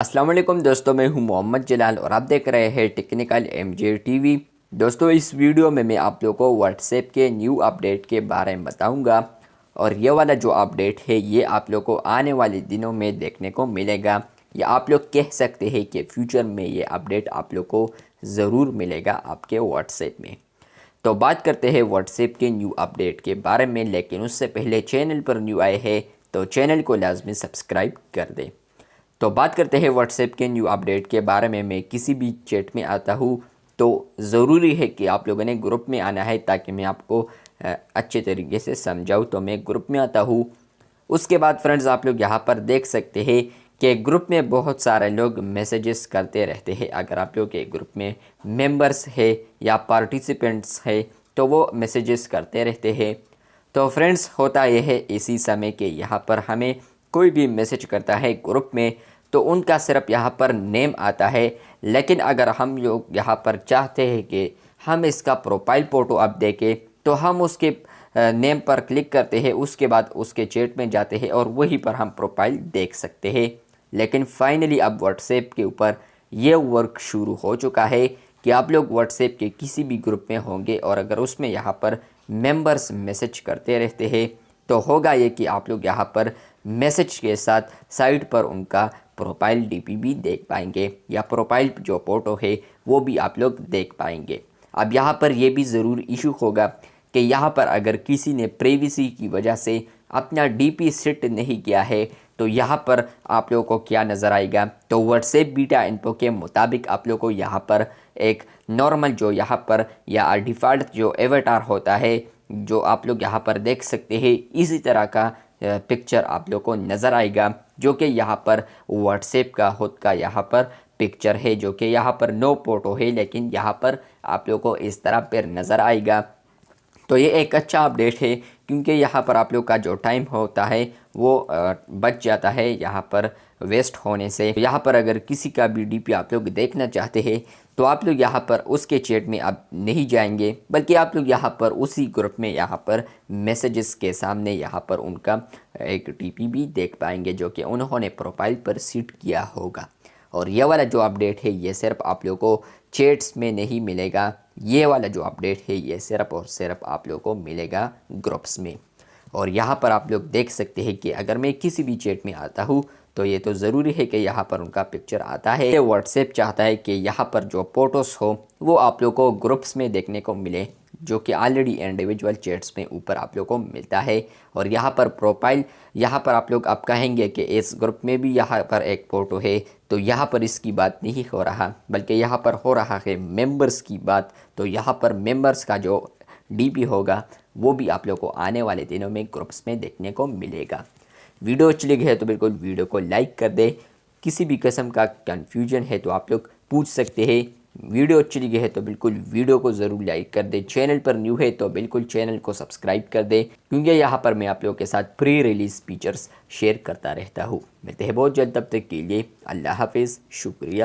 अस्सलाम वालेकुम दोस्तों, मैं हूं मोहम्मद जलाल और आप देख रहे हैं टेक्निकल एमजे टीवी। दोस्तों, इस वीडियो में मैं आप लोगों को व्हाट्सएप के न्यू अपडेट के बारे में बताऊंगा और ये वाला जो अपडेट है ये आप लोगों को आने वाले दिनों में देखने को मिलेगा, या आप लोग कह सकते हैं कि फ्यूचर में ये अपडेट आप लोग को ज़रूर मिलेगा आपके व्हाट्सएप में। तो बात करते हैं व्हाट्सएप के न्यू अपडेट के बारे में, लेकिन उससे पहले चैनल पर न्यू आए हैं तो चैनल को लाजमी सब्सक्राइब कर दें। तो बात करते हैं व्हाट्सएप के न्यू अपडेट के बारे में। मैं किसी भी चैट में आता हूँ तो ज़रूरी है कि आप लोगों ने ग्रुप में आना है ताकि मैं आपको अच्छे तरीके से समझाऊँ। तो मैं ग्रुप में आता हूँ। उसके बाद फ्रेंड्स, आप लोग यहाँ पर देख सकते हैं कि ग्रुप में बहुत सारे लोग मैसेजेस करते रहते हैं। अगर आप लोग के ग्रुप में मेंबर्स है या पार्टिसिपेंट्स है तो वो मैसेजेस करते रहते हैं। तो फ्रेंड्स, होता यह है इसी समय के यहाँ पर हमें कोई भी मैसेज करता है ग्रुप में तो उनका सिर्फ यहाँ पर नेम आता है, लेकिन अगर हम लोग यहाँ पर चाहते हैं कि हम इसका प्रोफाइल फ़ोटो अब देखें तो हम उसके नेम पर क्लिक करते हैं, उसके बाद उसके चैट में जाते हैं और वहीं पर हम प्रोफाइल देख सकते हैं। लेकिन फाइनली अब व्हाट्सएप के ऊपर ये वर्क शुरू हो चुका है कि आप लोग व्हाट्सएप के किसी भी ग्रुप में होंगे और अगर उसमें यहाँ पर मेंबर्स मैसेज करते रहते हैं तो होगा ये कि आप लोग यहाँ पर मैसेज के साथ साइड पर उनका प्रोफाइल डीपी भी देख पाएंगे, या प्रोफाइल जो फ़ोटो है वो भी आप लोग देख पाएंगे। अब यहाँ पर ये भी ज़रूर इशू होगा कि यहाँ पर अगर किसी ने प्राइवेसी की वजह से अपना डीपी सेट नहीं किया है तो यहाँ पर आप लोगों को क्या नज़र आएगा। तो व्हाट्सएप बीटा इन्फो के मुताबिक आप लोगों को यहाँ पर एक नॉर्मल जो यहाँ पर या डिफ़ॉल्ट जो एवेटार होता है जो आप लोग यहाँ पर देख सकते हैं, इसी तरह का पिक्चर आप लोग को नज़र आएगा, जो कि यहाँ पर व्हाट्सएप का खुद का यहाँ पर पिक्चर है, जो कि यहाँ पर नो फोटो है, लेकिन यहाँ पर आप लोग को इस तरह पर नज़र आएगा। तो ये एक अच्छा अपडेट है क्योंकि यहाँ पर आप लोग का जो टाइम होता है वो बच जाता है यहाँ पर वेस्ट होने से। यहाँ पर अगर किसी का भी डीपी आप लोग देखना चाहते हैं तो आप लोग यहाँ पर उसके चैट में अब नहीं जाएंगे, बल्कि आप लोग यहाँ पर उसी ग्रुप में यहाँ पर मैसेजेस के सामने यहाँ पर उनका एक डीपी भी देख पाएंगे जो कि उन्होंने प्रोफाइल पर सेट किया होगा। और ये वाला जो अपडेट है ये सिर्फ आप लोगों को चैट्स में नहीं मिलेगा, ये वाला जो अपडेट है ये सिर्फ और सिर्फ आप लोगों को मिलेगा ग्रुप्स में। और यहाँ पर आप लोग देख सकते हैं कि अगर मैं किसी भी चैट में आता हूँ तो ये तो ज़रूरी है कि यहाँ पर उनका पिक्चर आता है। व्हाट्सएप चाहता है कि यहाँ पर जो फ़ोटोज़ हो वो आप लोग को ग्रुप्स में देखने को मिले, जो कि ऑलरेडी इंडिविजुअल चैट्स में ऊपर आप लोग को मिलता है। और यहाँ पर प्रोफाइल, यहाँ पर आप लोग अब कहेंगे कि इस ग्रुप में भी यहाँ पर एक फ़ोटो है, तो यहाँ पर इसकी बात नहीं हो रहा, बल्कि यहाँ पर हो रहा है मेंबर्स की बात। तो यहाँ पर मेंबर्स का जो डीपी होगा वो भी आप लोग को आने वाले दिनों में ग्रुप्स में देखने को मिलेगा। वीडियो अच्छी लगी है तो बिल्कुल वीडियो को लाइक कर दे। किसी भी किस्म का कन्फ्यूजन है तो आप लोग पूछ सकते हैं। वीडियो अच्छी लगी है तो बिल्कुल वीडियो को ज़रूर लाइक कर दे। चैनल पर न्यू है तो बिल्कुल चैनल को सब्सक्राइब कर दे, क्योंकि यहाँ पर मैं आप लोगों के साथ प्री रिलीज़ फीचर्स शेयर करता रहता हूँ। मिलते हैं बहुत जल्द, तब तक के लिए अल्लाह हाफिज़, शुक्रिया।